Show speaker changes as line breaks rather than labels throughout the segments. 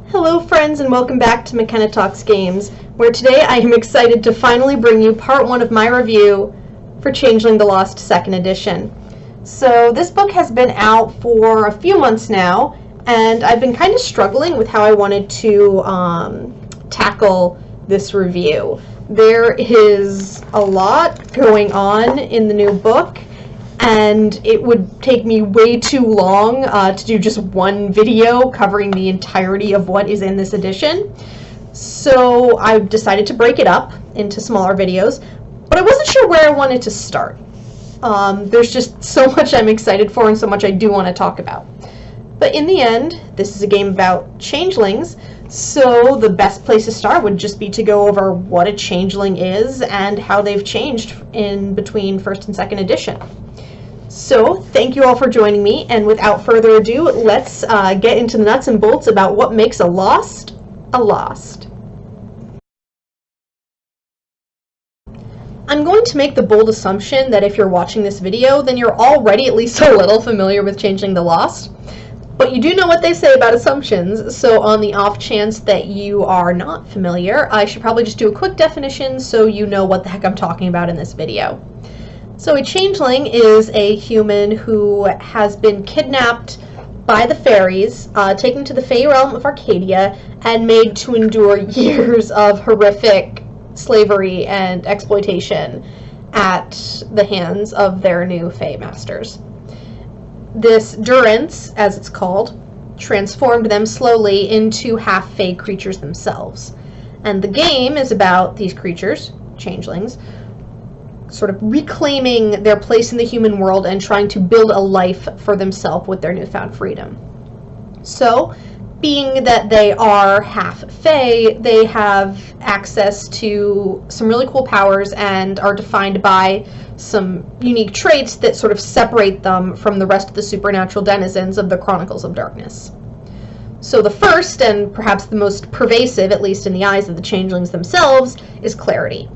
Hello friends, and welcome back to McKenna Talks Games, where today I am excited to finally bring you part 1 of my review for Changeling the Lost 2nd Edition. So this book has been out for a few months now, and I've been kind of struggling with how I wanted to tackle this review. There is a lot going on in the new book, and it would take me way too long to do just one video covering the entirety of what is in this edition. So I've decided to break it up into smaller videos, but I wasn't sure where I wanted to start. There's just so much I'm excited for and so much I do want to talk about. But in the end, this is a game about changelings, so the best place to start would just be to go over what a changeling is and how they've changed in between 1st and 2nd edition. So, thank you all for joining me, and without further ado, let's get into the nuts and bolts about what makes a lost a lost. I'm going to make the bold assumption that if you're watching this video, then you're already at least a little familiar with Changeling the Lost. But you do know what they say about assumptions, so on the off chance that you are not familiar, I should probably just do a quick definition so you know what the heck I'm talking about in this video. So a changeling is a human who has been kidnapped by the fairies, taken to the Fey realm of Arcadia, and made to endure years of horrific slavery and exploitation at the hands of their new Fey masters. This durance, as it's called, transformed them slowly into half-Fey creatures themselves. And the game is about these creatures, changelings, sort of reclaiming their place in the human world and trying to build a life for themselves with their newfound freedom. So, being that they are half Fey, they have access to some really cool powers and are defined by some unique traits that sort of separate them from the rest of the supernatural denizens of the Chronicles of Darkness. So the first, and perhaps the most pervasive, at least in the eyes of the changelings themselves, is clarity.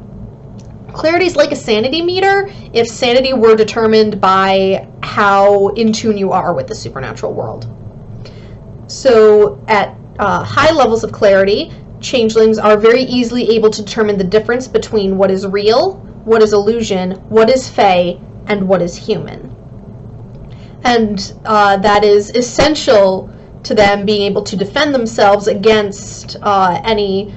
Clarity is like a sanity meter if sanity were determined by how in tune you are with the supernatural world. So at high levels of clarity, changelings are very easily able to determine the difference between what is real, what is illusion, what is Fey, and what is human. And that is essential to them being able to defend themselves against any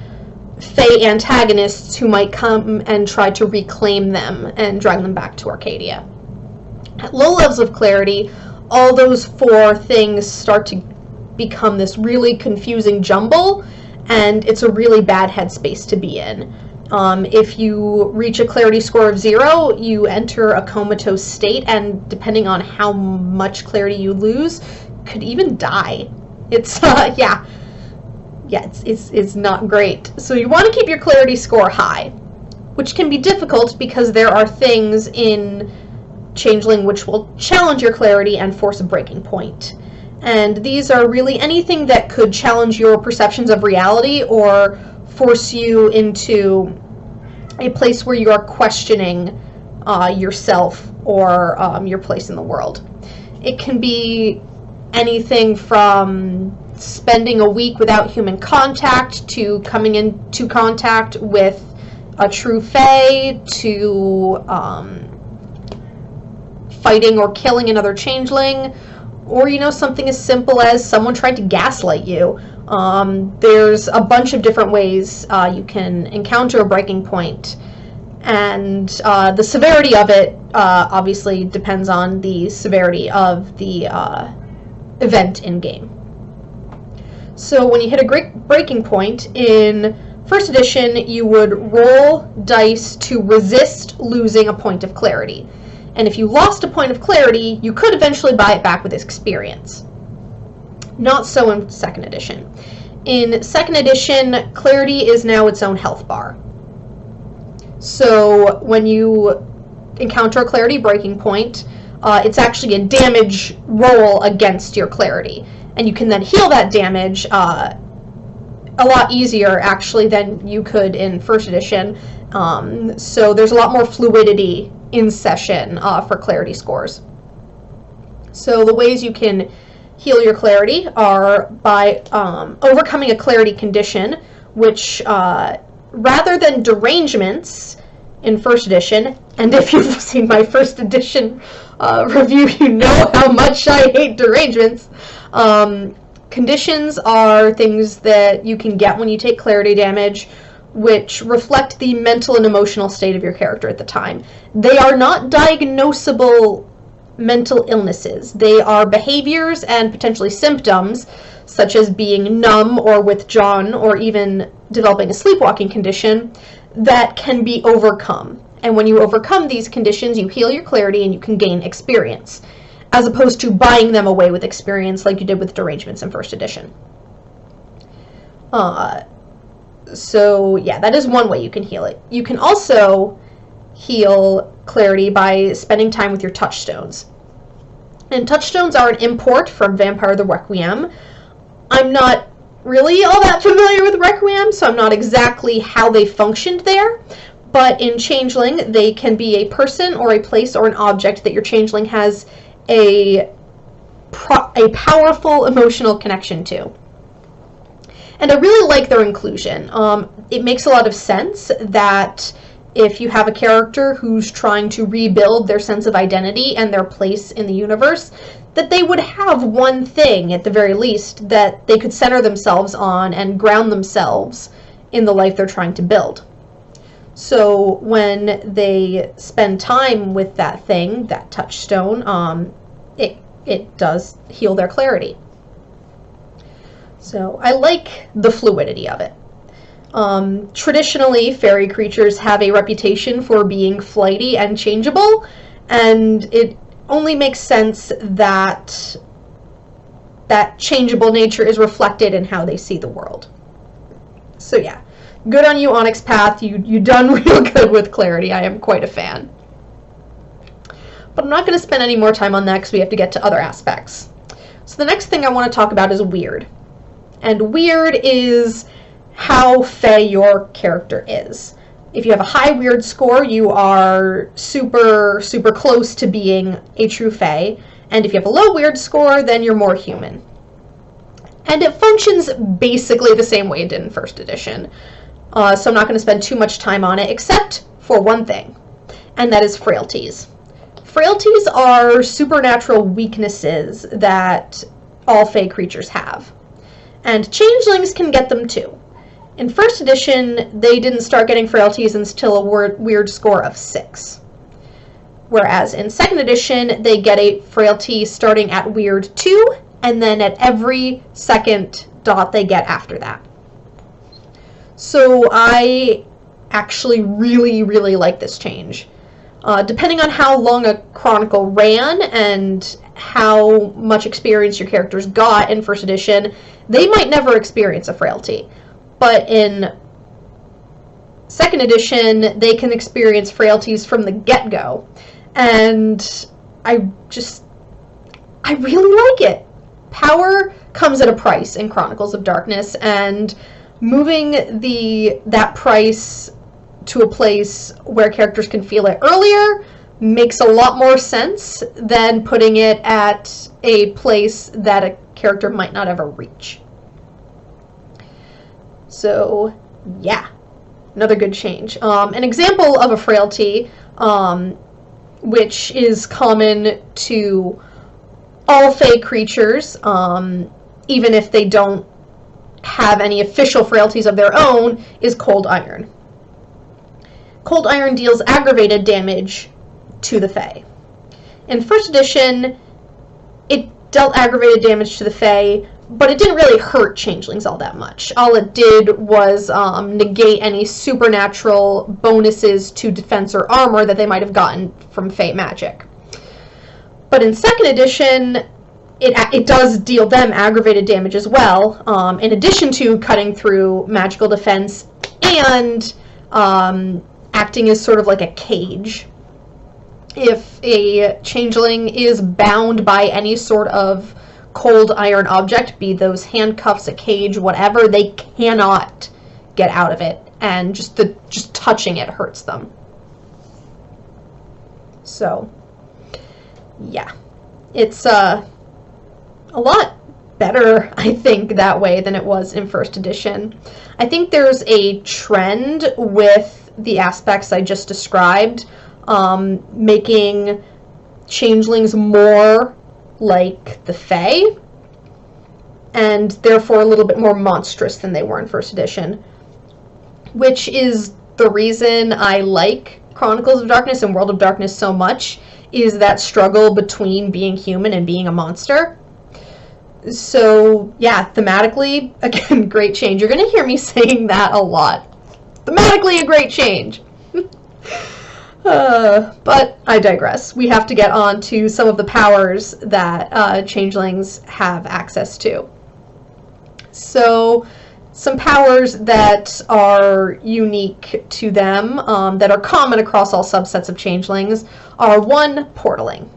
Fey antagonists who might come and try to reclaim them and drag them back to Arcadia. At low levels of clarity, all those four things start to become this really confusing jumble, and it's a really bad headspace to be in. If you reach a clarity score of 0, you enter a comatose state, and depending on how much clarity you lose, could even die. It's, it's not great. So you want to keep your clarity score high, which can be difficult because there are things in Changeling which will challenge your clarity and force a breaking point. And these are really anything that could challenge your perceptions of reality or force you into a place where you are questioning yourself or your place in the world. It can be anything from spending a week without human contact to coming into contact with a true Fey to fighting or killing another changeling, or something as simple as someone tried to gaslight you. There's a bunch of different ways you can encounter a breaking point, and the severity of it obviously depends on the severity of the event in game. So when you hit a great breaking point in 1st edition, you would roll dice to resist losing a point of clarity. And if you lost a point of clarity, you could eventually buy it back with experience. Not so in 2nd edition. In 2nd edition, clarity is now its own health bar. So when you encounter a clarity breaking point, it's actually a damage roll against your clarity. And you can then heal that damage a lot easier, actually, than you could in 1st edition. So there's a lot more fluidity in session for clarity scores. So the ways you can heal your clarity are by overcoming a clarity condition, which rather than derangements in first edition, and if you've seen my first edition review, you know how much I hate derangements. Conditions are things that you can get when you take clarity damage, which reflect the mental and emotional state of your character at the time. They are not diagnosable mental illnesses. They are behaviors and potentially symptoms, such as being numb or withdrawn or even developing a sleepwalking condition, that can be overcome. And when you overcome these conditions, you heal your clarity and you can gain experience, as opposed to buying them away with experience like you did with derangements in first edition. So yeah, that is one way you can heal it. You can also heal clarity by spending time with your touchstones. And touchstones are an import from Vampire the Requiem. I'm not really all that familiar with Requiem, so I'm not exactly how they functioned there. But in Changeling, they can be a person or a place or an object that your Changeling has a powerful emotional connection to. And I really like their inclusion. It makes a lot of sense that if you have a character who's trying to rebuild their sense of identity and their place in the universe, that they would have one thing, at the very least, that they could center themselves on and ground themselves in the life they're trying to build. So when they spend time with that thing, that touchstone, it does heal their clarity. So I like the fluidity of it. Traditionally, fairy creatures have a reputation for being flighty and changeable, and it only makes sense that that changeable nature is reflected in how they see the world. So yeah, good on you, Onyx Path. You done real good with clarity. I am quite a fan. But I'm not going to spend any more time on that because we have to get to other aspects. So the next thing I want to talk about is weird. And weird is how fey your character is. If you have a high weird score, you are super, super close to being a true fey. And if you have a low weird score, then you're more human. And it functions basically the same way it did in first edition. So I'm not going to spend too much time on it, except for one thing, and that is frailties. Frailties are supernatural weaknesses that all fey creatures have. And changelings can get them too. In first edition, they didn't start getting frailties until a weird score of 6. Whereas in second edition, they get a frailty starting at weird 2, and then at every second dot they get after that. So I actually really, really like this change. Depending on how long a chronicle ran and how much experience your characters got in first edition, they might never experience a frailty. But in second edition, they can experience frailties from the get-go. And I really like it. Power comes at a price in Chronicles of Darkness, and moving that price to a place where characters can feel it earlier makes a lot more sense than putting it at a place that a character might not ever reach. So, yeah, another good change. An example of a frailty, which is common to all fey creatures, even if they don't have any official frailties of their own, is cold iron. Cold iron deals aggravated damage to the Fae. In first edition, it dealt aggravated damage to the Fae, but it didn't really hurt changelings all that much. All it did was negate any supernatural bonuses to defense or armor that they might have gotten from Fae magic. But in second edition, it does deal them aggravated damage as well, in addition to cutting through magical defense and acting as sort of like a cage. If a changeling is bound by any sort of cold iron object, be those handcuffs, a cage, whatever, they cannot get out of it, and just touching it hurts them. So, yeah. It's a lot better, I think, that way than it was in first edition. I think there's a trend with the aspects I just described, making changelings more like the Fae, and therefore a little bit more monstrous than they were in first edition, which is the reason I like Chronicles of Darkness and World of Darkness so much, is that struggle between being human and being a monster. So yeah, thematically, again, great change. You're going to hear me saying that a lot. Thematically, a great change. But I digress. We have to get on to some of the powers that changelings have access to. So some powers that are unique to them, that are common across all subsets of changelings, are 1, portaling.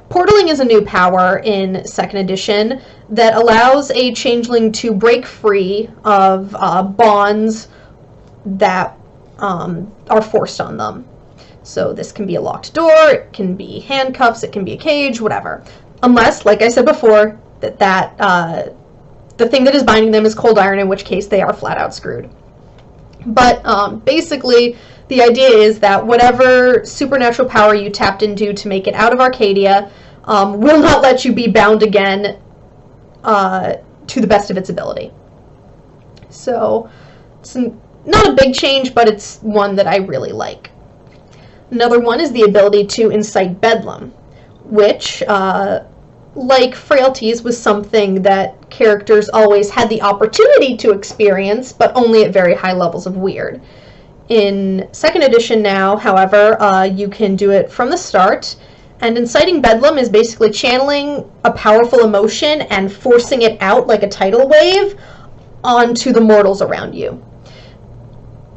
Portaling is a new power in 2nd edition that allows a changeling to break free of bonds that are forced on them. So this can be a locked door, it can be handcuffs, it can be a cage, whatever. Unless, like I said before, that the thing that is binding them is cold iron, in which case they are flat out screwed. But basically, the idea is that whatever supernatural power you tapped into to make it out of Arcadia will not let you be bound again to the best of its ability. So it's not a big change, but it's one that I really like. Another one is the ability to incite bedlam, which, like frailties, was something that characters always had the opportunity to experience, but only at very high levels of weird. In 2nd edition now, however, you can do it from the start, and inciting bedlam is basically channeling a powerful emotion and forcing it out like a tidal wave onto the mortals around you.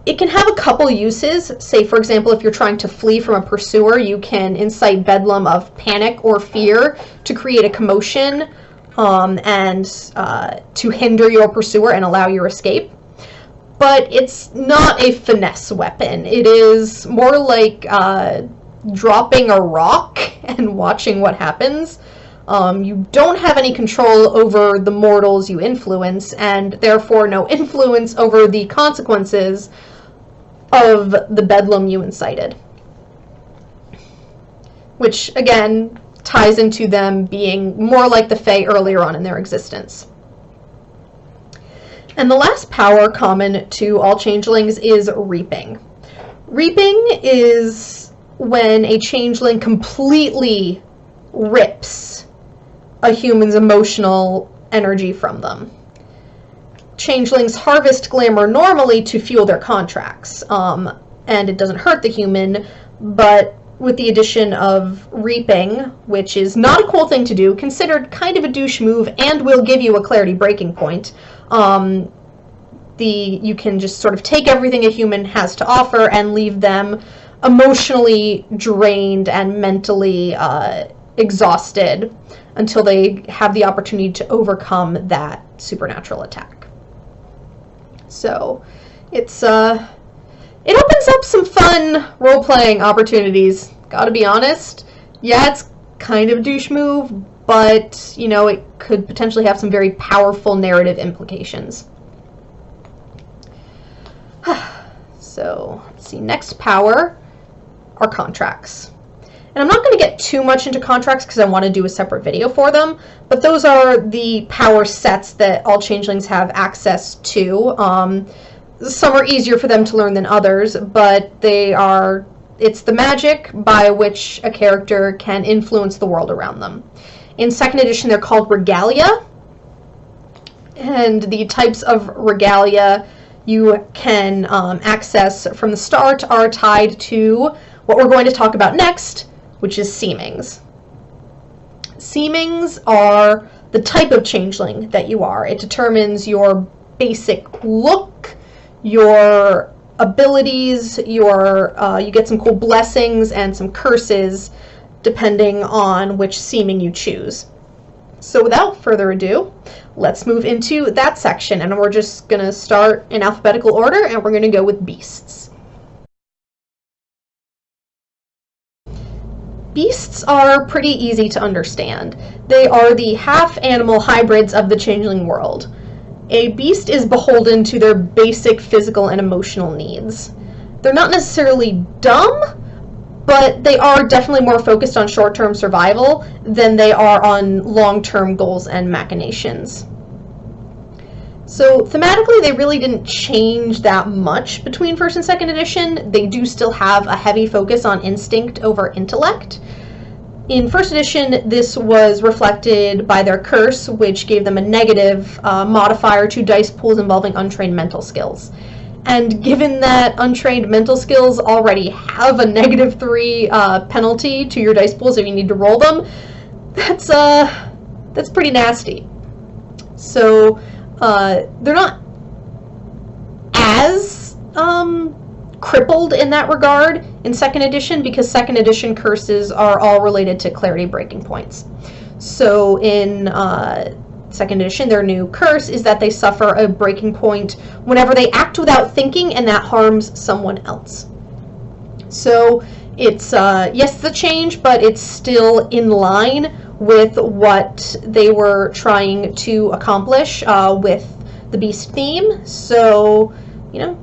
It can have a couple uses. Say, for example, if you're trying to flee from a pursuer, you can incite bedlam of panic or fear to create a commotion and to hinder your pursuer and allow your escape. But it's not a finesse weapon. It is more like dropping a rock and watching what happens. You don't have any control over the mortals you influence, and therefore no influence over the consequences of the bedlam you incited. Which, again, ties into them being more like the Fae earlier on in their existence. And the last power common to all changelings is reaping. Reaping is when a changeling completely rips a human's emotional energy from them. Changelings harvest glamour normally to fuel their contracts, and it doesn't hurt the human, but with the addition of reaping, which is not a cool thing to do, considered kind of a douche move, and will give you a clarity breaking point, you can just sort of take everything a human has to offer and leave them emotionally drained and mentally exhausted until they have the opportunity to overcome that supernatural attack. So it's it opens up some fun role-playing opportunities. Gotta be honest. Yeah, it's kind of a douche move, but you know, it could potentially have some very powerful narrative implications. So let's see, next power are contracts. And I'm not going to get too much into contracts because I want to do a separate video for them, but those are the power sets that all changelings have access to. Some are easier for them to learn than others, but it's the magic by which a character can influence the world around them. In 2nd edition, they're called regalia, and the types of regalia you can access from the start are tied to what we're going to talk about next, which is seemings. Seemings are the type of changeling that you are. It determines your basic look, your abilities, you get some cool blessings and some curses depending on which seeming you choose. So without further ado, let's move into that section, and we're just going to start in alphabetical order, and we're going to go with beasts. Beasts are pretty easy to understand. They are the half-animal hybrids of the changeling world. A beast is beholden to their basic physical and emotional needs. They're not necessarily dumb, but they are definitely more focused on short-term survival than they are on long-term goals and machinations. So thematically, they really didn't change that much between first and second edition. They do still have a heavy focus on instinct over intellect. In first edition, this was reflected by their curse, which gave them a negative modifier to dice pools involving untrained mental skills. And given that untrained mental skills already have a -3 penalty to your dice pools if you need to roll them, that's pretty nasty. So they're not as crippled in that regard in second edition, because second edition curses are all related to clarity breaking points. So in second edition, their new curse is that they suffer a breaking point whenever they act without thinking, and that harms someone else. So it's yes, it's a change, but it's still in line with what they were trying to accomplish with the beast theme. So, you know,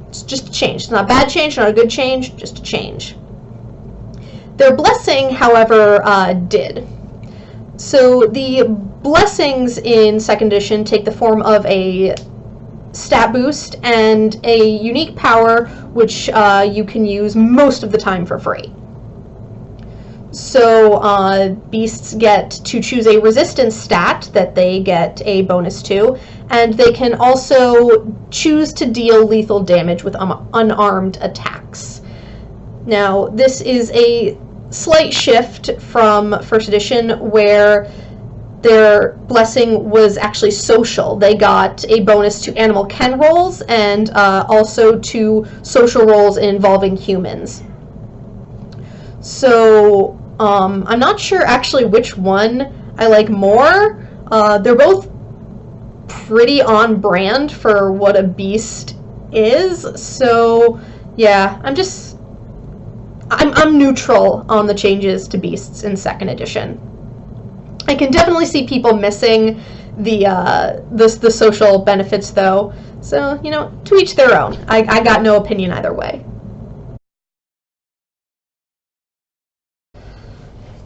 it's just a change. It's not a bad change, not a good change, just a change. Their blessing, however, did. So the blessings in second edition take the form of a stat boost and a unique power which you can use most of the time for free. So beasts get to choose a resistance stat that they get a bonus to, and they can also choose to deal lethal damage with unarmed attacks. Now, this is a slight shift from first edition, where their blessing was actually social. They got a bonus to animal ken rolls and also to social rolls involving humans. So I'm not sure actually which one I like more. They're both pretty on brand for what a beast is. So yeah, I'm neutral on the changes to beasts in second edition. I can definitely see people missing the social benefits though. So, you know, to each their own. I got no opinion either way.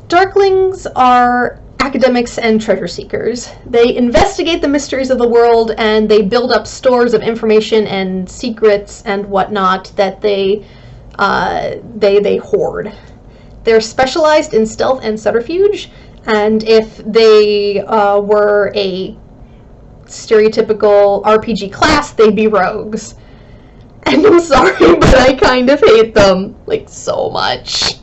Darklings are academics and treasure seekers. They investigate the mysteries of the world, and they build up stores of information and secrets and whatnot that they hoard. They're specialized in stealth and subterfuge, and if they were a stereotypical RPG class, they'd be rogues. And I'm sorry, but I kind of hate them, like, so much.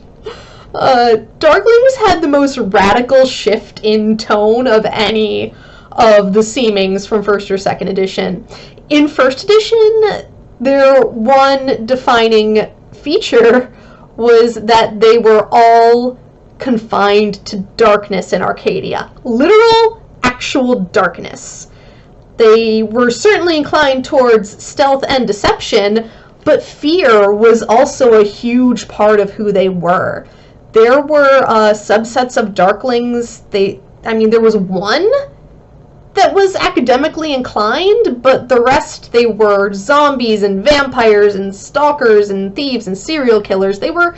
Darklings had the most radical shift in tone of any of the seemings from first or second edition. In first edition, their one defining feature was that they were all confined to darkness in Arcadia. Literal, actual darkness. They were certainly inclined towards stealth and deception, but fear was also a huge part of who they were. There were subsets of Darklings. There was one that was academically inclined, but the rest, they were zombies and vampires and stalkers and thieves and serial killers. They were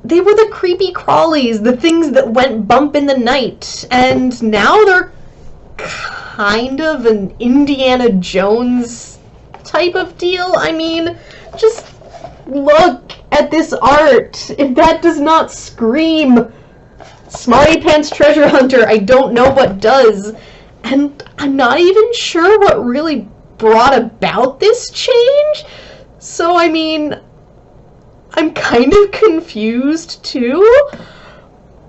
the creepy crawlies, the things that went bump in the night, and now they're kind of an Indiana Jones type of deal. I mean, just look at this art. If that does not scream Smarty Pants Treasure Hunter, I don't know what does. And I'm not even sure what really brought about this change. So, I mean, I'm kind of confused too.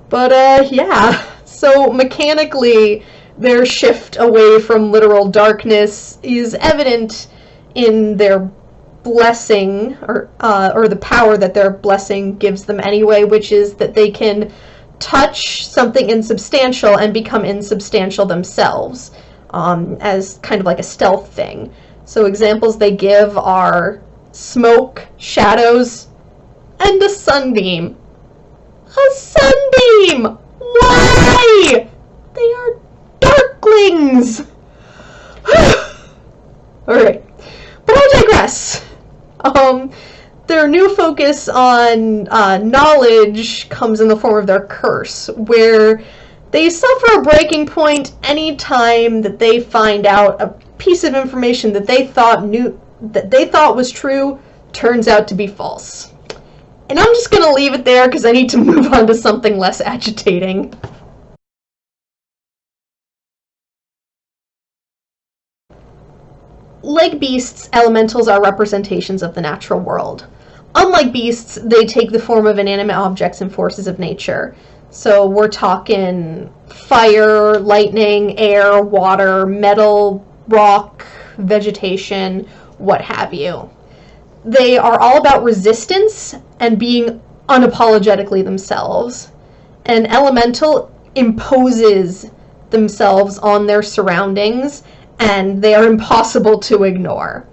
But, yeah. So, mechanically, their shift away from literal darkness is evident in their blessing, or the power that their blessing gives them anyway, which is that they can touch something insubstantial and become insubstantial themselves, as kind of like a stealth thing. So examples they give are smoke, shadows, and a sunbeam. A sunbeam! What? why? They are Darklings! Alright, but I digress. Their new focus on knowledge comes in the form of their curse, where they suffer a breaking point anytime that they find out a piece of information that they thought was true turns out to be false. And I'm just gonna leave it there because I need to move on to something less agitating. Like beasts, elementals are representations of the natural world. Unlike beasts, they take the form of inanimate objects and forces of nature. So we're talking fire, lightning, air, water, metal, rock, vegetation, what have you. They are all about resistance and being unapologetically themselves. An elemental imposes themselves on their surroundings, and they are impossible to ignore.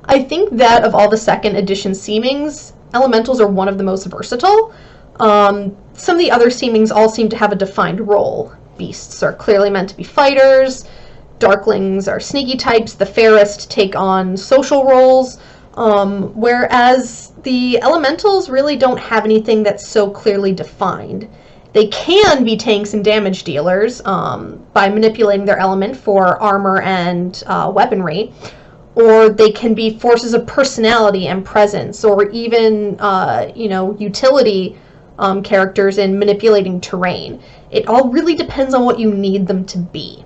I think that of all the second edition seemings, elementals are one of the most versatile. Some of the other seemings all seem to have a defined role. Beasts are clearly meant to be fighters, Darklings are sneaky types, the Fairest take on social roles, whereas the elementals really don't have anything that's so clearly defined. They can be tanks and damage dealers by manipulating their element for armor and weaponry, or they can be forces of personality and presence, or even, utility characters in manipulating terrain. It all really depends on what you need them to be.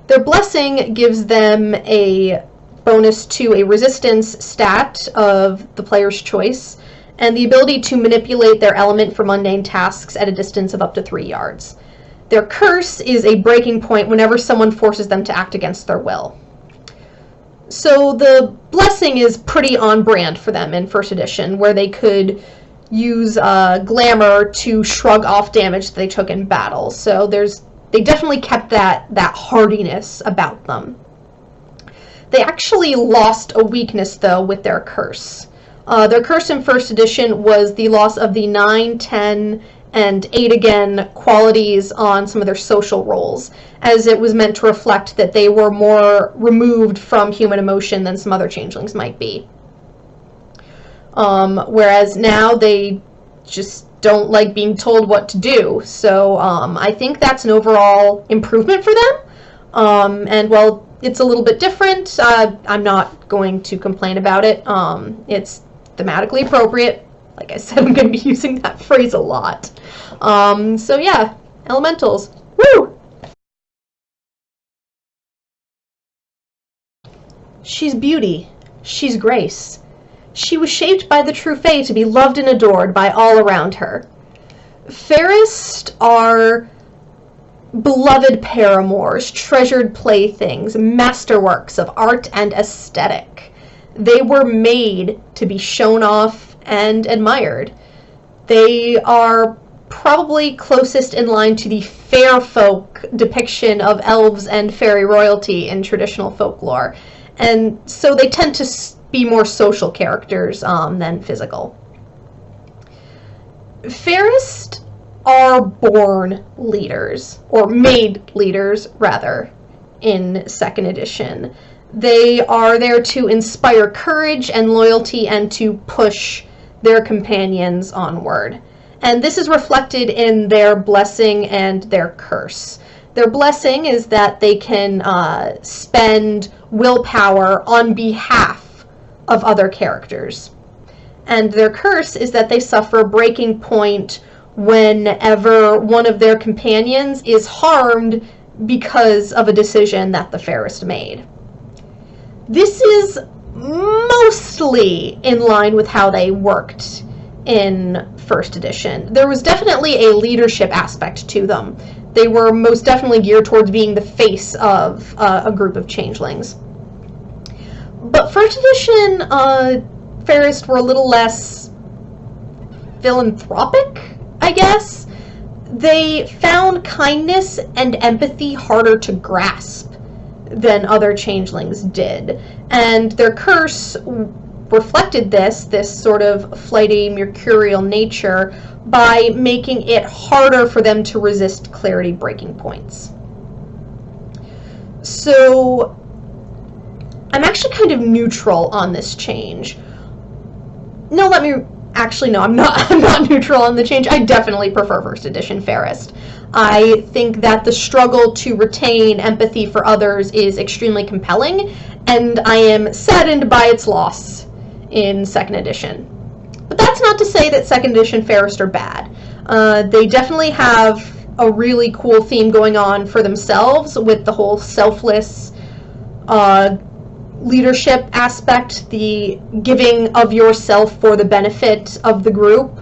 Their blessing gives them a bonus to a resistance stat of the player's choice, and the ability to manipulate their element for mundane tasks at a distance of up to 3 yards. Their curse is a breaking point whenever someone forces them to act against their will. So the blessing is pretty on brand for them in first edition, where they could use glamour to shrug off damage that they took in battle. So they definitely kept that hardiness about them. They actually lost a weakness though with their curse. Their curse in first edition was the loss of the 9, 10, and 8 again qualities on some of their social roles, as it was meant to reflect that they were more removed from human emotion than some other changelings might be. Whereas now they just don't like being told what to do. So I think that's an overall improvement for them. And while it's a little bit different, I'm not going to complain about it. It's thematically appropriate. Like I said, I'm going to be using that phrase a lot. So yeah, elementals. Woo! She's beauty. She's grace. She was shaped by the true Fae to be loved and adored by all around her. Fairest are beloved paramours, treasured playthings, masterworks of art and aesthetic. They were made to be shown off and admired. They are probably closest in line to the fair folk depiction of elves and fairy royalty in traditional folklore, and so they tend to be more social characters than physical. Fairest are born leaders, or made leaders rather, in second edition. They are there to inspire courage and loyalty and to push their companions onward. And this is reflected in their blessing and their curse. Their blessing is that they can spend willpower on behalf of other characters. And their curse is that they suffer a breaking point whenever one of their companions is harmed because of a decision that the Fairest made. This is mostly in line with how they worked in first edition. There was definitely a leadership aspect to them. They were most definitely geared towards being the face of a group of changelings. But first edition Fairest were a little less philanthropic, I guess. They found kindness and empathy harder to grasp than other changelings did, and their curse reflected this sort of flighty, mercurial nature by making it harder for them to resist clarity breaking points. So I'm actually kind of neutral on this change. No, I'm not neutral on the change. I definitely prefer first edition Fairest. I think that the struggle to retain empathy for others is extremely compelling, and I am saddened by its loss in second edition. But that's not to say that second edition Fairest are bad. They definitely have a really cool theme going on for themselves with the whole selfless leadership aspect, the giving of yourself for the benefit of the group,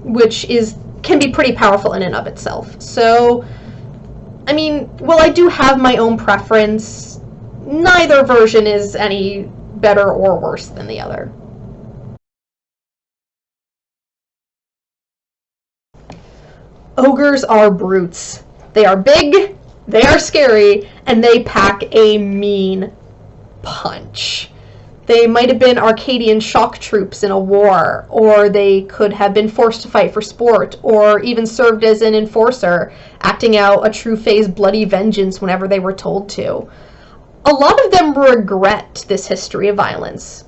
which can be pretty powerful in and of itself. So, I mean, while I do have my own preference, neither version is any better or worse than the other. Ogres are brutes. They are big, they are scary, and they pack a mean punch. They might have been Arcadian shock troops in a war, or they could have been forced to fight for sport, or even served as an enforcer, acting out a true phase bloody vengeance whenever they were told to. A lot of them regret this history of violence.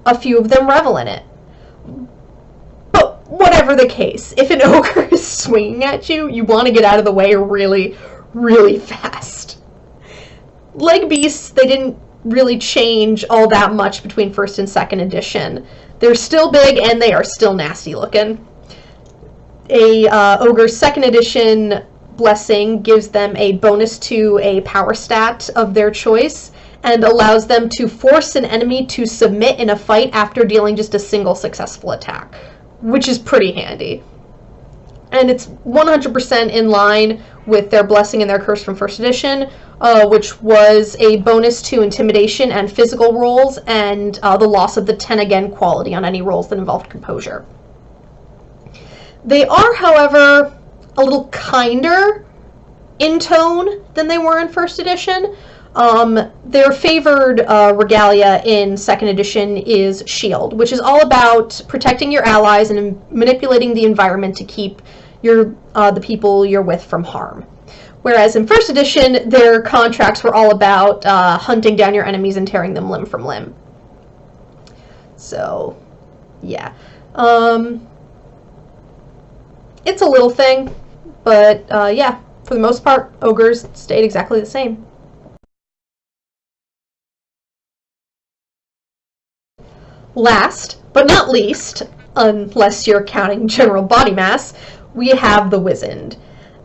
A few of them revel in it. But whatever the case, if an ogre is swinging at you, you want to get out of the way really, really fast. Like beasts, they didn't really change all that much between first and second edition. They're still big and they are still nasty looking. Ogre's second edition blessing gives them a bonus to a power stat of their choice and allows them to force an enemy to submit in a fight after dealing just a single successful attack, which is pretty handy. And it's 100% in line with their blessing and their curse from first edition, which was a bonus to intimidation and physical rolls, and the loss of the 10 again quality on any rolls that involved composure. They are, however, a little kinder in tone than they were in first edition. Their favored regalia in second edition is Shield, which is all about protecting your allies and manipulating the environment to keep the people you're with from harm. Whereas in first edition, their contracts were all about hunting down your enemies and tearing them limb from limb. So, yeah. It's a little thing, but yeah, for the most part, ogres stayed exactly the same. Last, but not least, unless you're counting general body mass, we have the Wizened.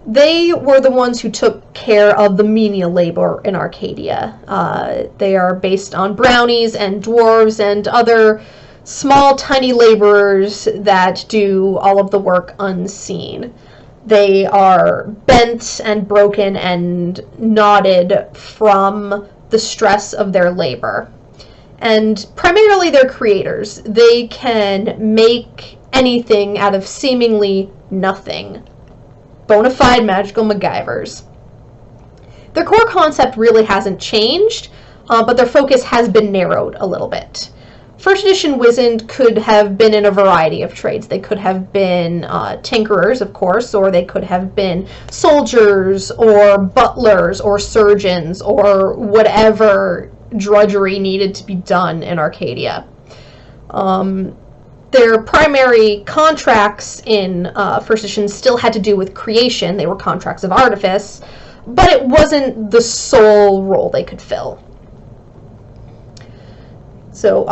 They were the ones who took care of the menial labor in Arcadia. They are based on brownies and dwarves and other small, tiny laborers that do all of the work unseen. They are bent and broken and knotted from the stress of their labor. And primarily they're creators. They can make anything out of seemingly nothing. Bona fide magical MacGyvers. Their core concept really hasn't changed, but their focus has been narrowed a little bit. First edition Wizened could have been in a variety of trades. They could have been tinkerers, of course, or they could have been soldiers, or butlers, or surgeons, or whatever drudgery needed to be done in Arcadia. Their primary contracts in first edition still had to do with creation. They were contracts of artifice, but it wasn't the sole role they could fill. So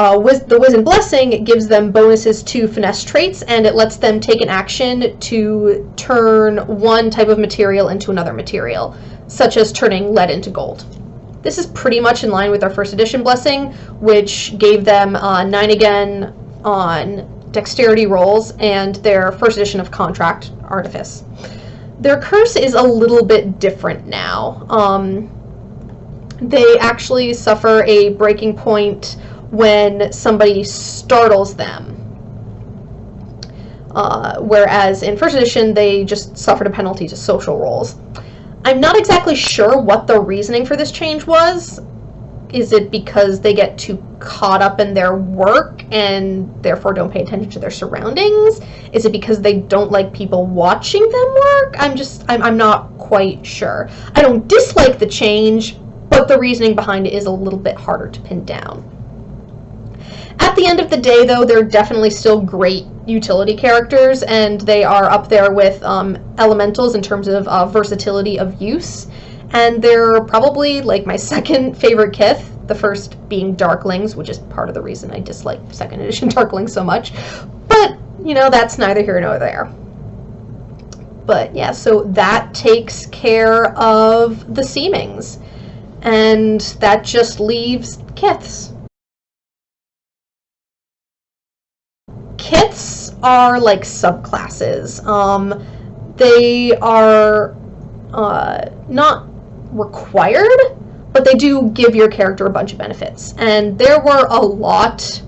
the Wizened Blessing gives them bonuses to finesse traits, and it lets them take an action to turn one type of material into another material, such as turning lead into gold. This is pretty much in line with our first edition Blessing, which gave them 9 again on dexterity rolls and their first edition of Contract Artifice. Their curse is a little bit different now. They actually suffer a breaking point when somebody startles them. Whereas in first edition, they just suffered a penalty to social rolls. I'm not exactly sure what the reasoning for this change was. Is it because they get too caught up in their work and therefore don't pay attention to their surroundings? Is it because they don't like people watching them work? I'm not quite sure. I don't dislike the change, but the reasoning behind it is a little bit harder to pin down. At the end of the day, though, they're definitely still great utility characters, and they are up there with elementals in terms of versatility of use. And they're probably like my second favorite Kith, the first being Darklings, which is part of the reason I dislike 2nd edition Darklings so much. But, you know, that's neither here nor there. But yeah, so that takes care of the seemings. And that just leaves Kiths. Kiths are like subclasses. They are not required, but they do give your character a bunch of benefits. And there were a lot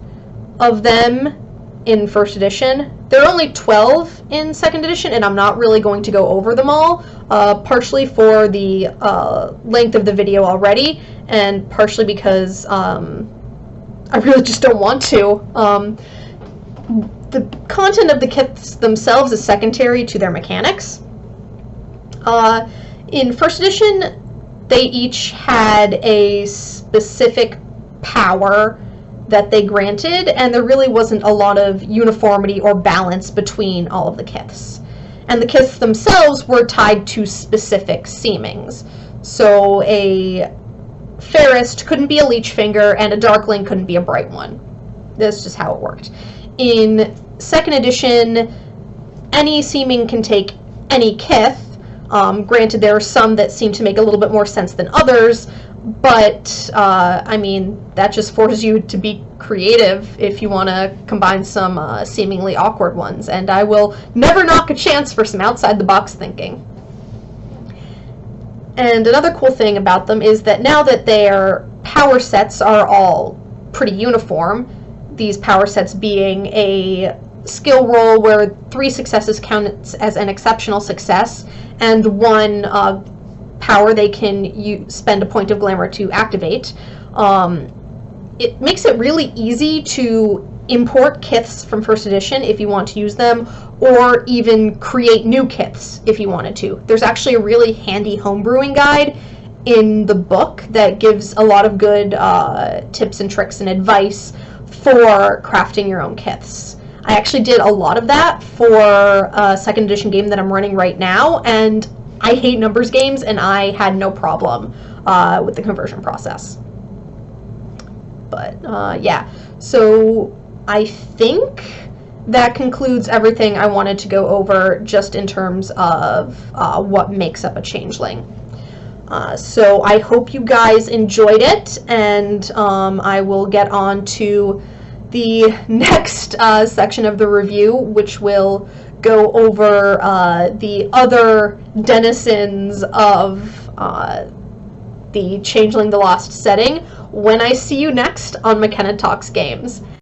of them in 1st edition. There are only 12 in 2nd edition, and I'm not really going to go over them all, partially for the length of the video already, and partially because I really just don't want to. The content of the Kiths themselves is secondary to their mechanics. In 1st edition, they each had a specific power that they granted, and there really wasn't a lot of uniformity or balance between all of the Kiths. And the Kiths themselves were tied to specific seemings. So a Fairest couldn't be a leech finger, and a Darkling couldn't be a bright one. That's just how it worked. In 2nd edition, any seeming can take any Kith. Granted, there are some that seem to make a little bit more sense than others, but I mean, that just forces you to be creative if you want to combine some seemingly awkward ones, and I will never knock a chance for some outside-the-box thinking. And another cool thing about them is that now that their power sets are all pretty uniform, these power sets being a skill roll where 3 successes counts as an exceptional success, and 1 power they can spend a point of glamour to activate. It makes it really easy to import Kiths from 1st edition if you want to use them, or even create new Kiths if you wanted to. There's actually a really handy homebrewing guide in the book that gives a lot of good tips and tricks and advice for crafting your own Kiths. I actually did a lot of that for a 2nd edition game that I'm running right now, and I hate numbers games, and I had no problem with the conversion process. But yeah, so I think that concludes everything I wanted to go over just in terms of what makes up a changeling. So I hope you guys enjoyed it, and I will get on to the next section of the review, which will go over the other denizens of the Changeling the Lost setting when I see you next on McKenna Talks Games.